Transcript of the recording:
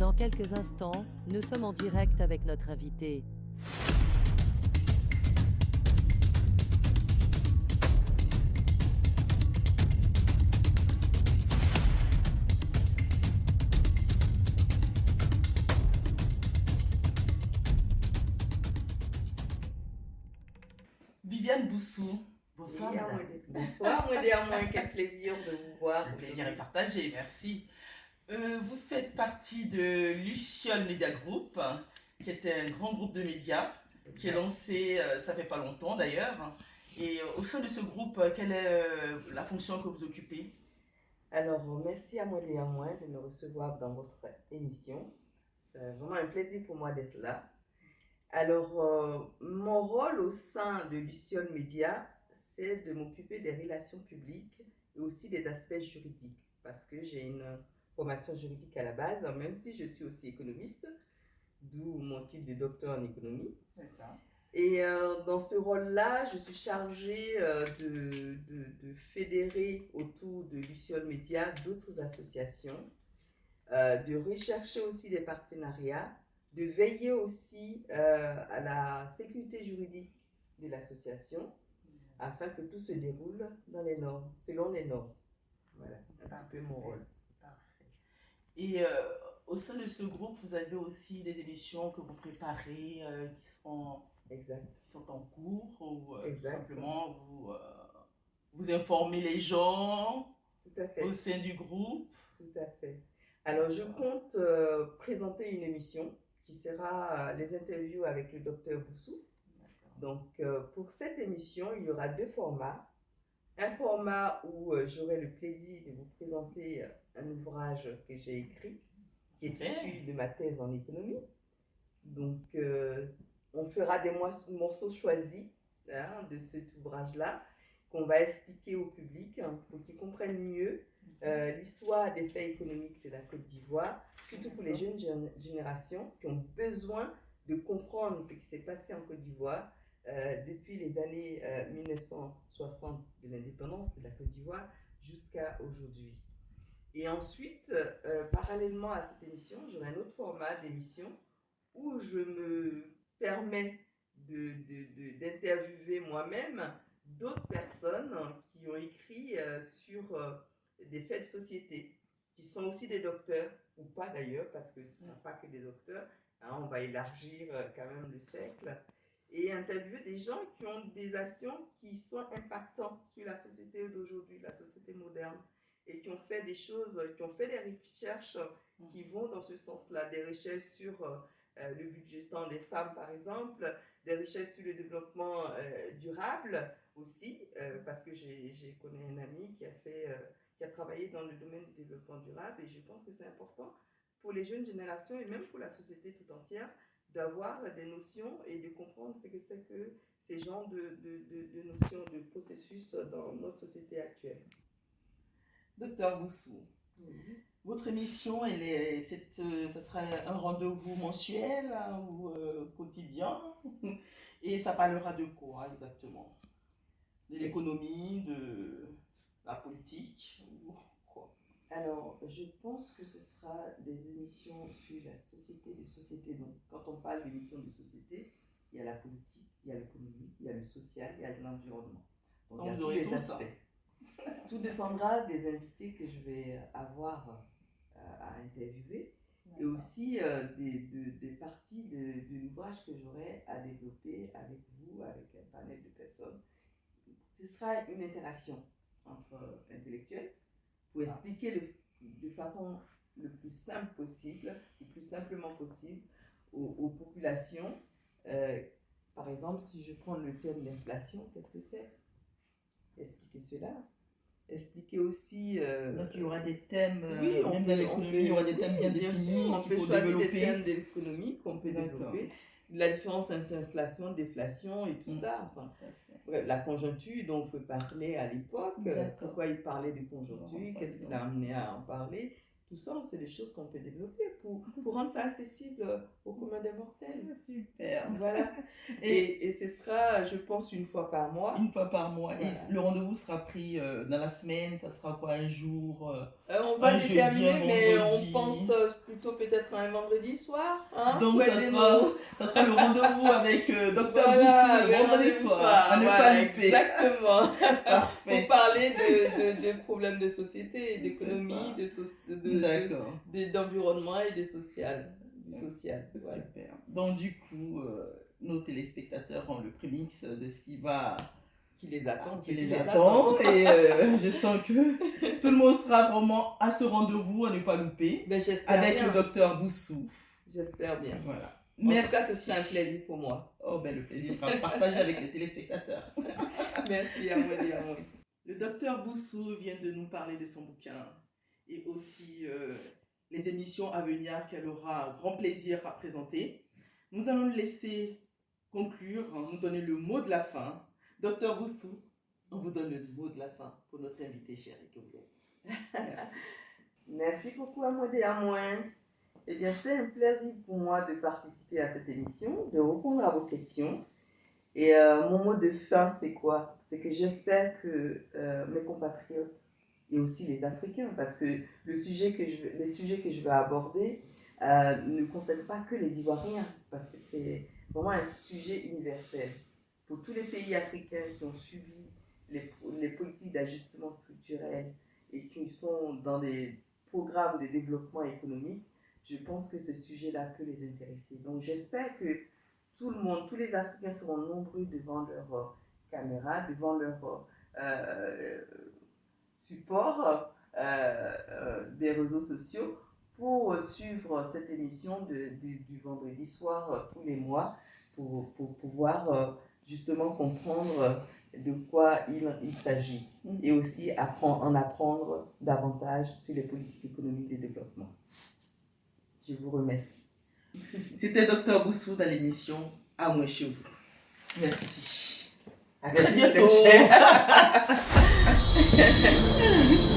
Dans quelques instants, nous sommes en direct avec notre invité. Viviane Boussou, bonsoir Oui, madame. Bonsoir, moi, quel plaisir de vous voir. Le plaisir est partagé, merci. Vous faites partie de Luciole Media Group, qui est un grand groupe de médias, qui est lancé, ça fait pas longtemps d'ailleurs. Et au sein de ce groupe, quelle est la fonction que vous occupez? Alors, merci à moi de me recevoir dans votre émission. C'est vraiment un plaisir pour moi d'être là. Alors, mon rôle au sein de Luciole Média, c'est de m'occuper des relations publiques et aussi des aspects juridiques, parce que j'ai une formation juridique à la base, même si je suis aussi économiste, d'où mon titre de docteur en économie. C'est ça. Et dans ce rôle-là, je suis chargée de fédérer autour de Luciole Média d'autres associations, de rechercher aussi des partenariats, de veiller aussi à la sécurité juridique de l'association, afin que tout se déroule dans les normes, selon les normes. Voilà, un petit peu mon rôle. Parfait. Et au sein de ce groupe, vous avez aussi des émissions que vous préparez qui sont en cours, ou simplement vous informez les gens Tout à fait. au sein du groupe. Tout à fait. Alors, je compte présenter une émission qui sera les interviews avec le docteur Boussou. Donc, pour cette émission, il y aura deux formats. Un format où j'aurai le plaisir de vous présenter un ouvrage que j'ai écrit, qui est issu de ma thèse en économie. Donc, on fera des morceaux choisis de cet ouvrage-là, qu'on va expliquer au public pour qu'ils comprennent mieux l'histoire des faits économiques de la Côte d'Ivoire, surtout pour les jeunes générations qui ont besoin de comprendre ce qui s'est passé en Côte d'Ivoire depuis les années 1960 de l'indépendance de la Côte d'Ivoire jusqu'à aujourd'hui. Et ensuite, parallèlement à cette émission, j'aurai un autre format d'émission où je me permets d'interviewer moi-même d'autres personnes qui ont écrit sur des faits de société, qui sont aussi des docteurs, ou pas d'ailleurs, parce que ce ne sont pas que des docteurs, on va élargir quand même le cercle, et interviewer des gens qui ont des actions qui sont impactantes sur la société d'aujourd'hui, la société moderne, et qui ont fait des choses, qui ont fait des recherches qui vont dans ce sens-là, des recherches sur le budgetant des femmes, par exemple, des recherches sur le développement durable aussi, parce que j'ai connu un ami qui a travaillé dans le domaine du développement durable, et je pense que c'est important pour les jeunes générations et même pour la société tout entière d'avoir des notions et de comprendre ce que c'est que ces genres de notions, de processus dans notre société actuelle. Docteur Boussou, votre émission, ça sera un rendez-vous mensuel ou quotidien, et ça parlera de quoi exactement? De l'économie, de la politique ou quoi? Alors, je pense que ce sera des émissions sur la société, les sociétés. Donc, quand on parle d'émissions de société, il y a la politique, il y a l'économie, il y a le social, il y a l'environnement. Donc, il y a tous les aspects. Tout dépendra des invités que je vais avoir à interviewer et aussi des parties de l'ouvrage que j'aurai à développer avec vous, avec un panel de personnes. Ce sera une interaction entre intellectuels pour expliquer de façon le plus simple possible, le plus simplement possible aux populations. Par exemple, si je prends le thème d'inflation, qu'est-ce que c'est? Expliquer cela. Expliquer aussi... Donc il y aura des thèmes, oui, même dans l'économie, il y aura des thèmes bien définis, on peut choisir des thèmes de l'économie qu'on peut développer. La différence entre inflation, déflation et tout ça. Enfin, la conjoncture dont il faut parler à l'époque, pourquoi il parlait de conjoncture, qu'est-ce qui l'a amené à en parler. Tout ça, c'est des choses qu'on peut développer pour rendre ça accessible au commun des mortels. Super. Voilà. Et ce sera, je pense, une fois par mois. Une fois par mois. Voilà. Et le rendez-vous sera pris dans la semaine, ça sera quoi, un jour On va un déterminer, jeudi, un mais vendredi. on pense plutôt peut-être à un vendredi soir. Hein, Donc pour ça aider sera le rendez-vous avec Dr Voilà, Boussou le vendredi soir, à ne voilà, pas louper. exactement. Parfait. Pour parler de problèmes de société, d'économie, D'accord. d'environnement et de social. Du social. Voilà. Super. Donc du coup, nos téléspectateurs ont le prémix de ce qui les attend. Et je sens que tout le monde sera vraiment à ce rendez-vous à ne pas louper. Ben, j'espère avec bien. le docteur Boussou. J'espère bien. Voilà. En tout cas, ce sera un plaisir pour moi. Oh ben le plaisir sera partagé avec les téléspectateurs. Merci à moi. Le docteur Boussou vient de nous parler de son bouquin et aussi les émissions à venir qu'elle aura un grand plaisir à présenter. Nous allons le laisser conclure, nous donner le mot de la fin. Docteur Boussou, on vous donne le mot de la fin pour notre invité chéri que vous êtes. Merci. Merci beaucoup à moi. Eh bien, c'était un plaisir pour moi de participer à cette émission, de répondre à vos questions. Et mon mot de fin, c'est quoi? C'est que j'espère que mes compatriotes et aussi les Africains, parce que les sujets que je vais aborder ne concernent pas que les Ivoiriens, parce que c'est vraiment un sujet universel. Pour tous les pays africains qui ont subi les politiques d'ajustement structurel et qui sont dans des programmes de développement économique, je pense que ce sujet-là peut les intéresser. Donc j'espère que tout le monde, tous les Africains seront nombreux devant leur caméra, devant leur support des réseaux sociaux pour suivre cette émission du vendredi soir tous les mois pour pouvoir justement comprendre de quoi il s'agit et aussi en apprendre davantage sur les politiques économiques de développement. Je vous remercie. C'était Dr Boussou dans l'émission À moi chez vous. Merci. À très bientôt. bientôt.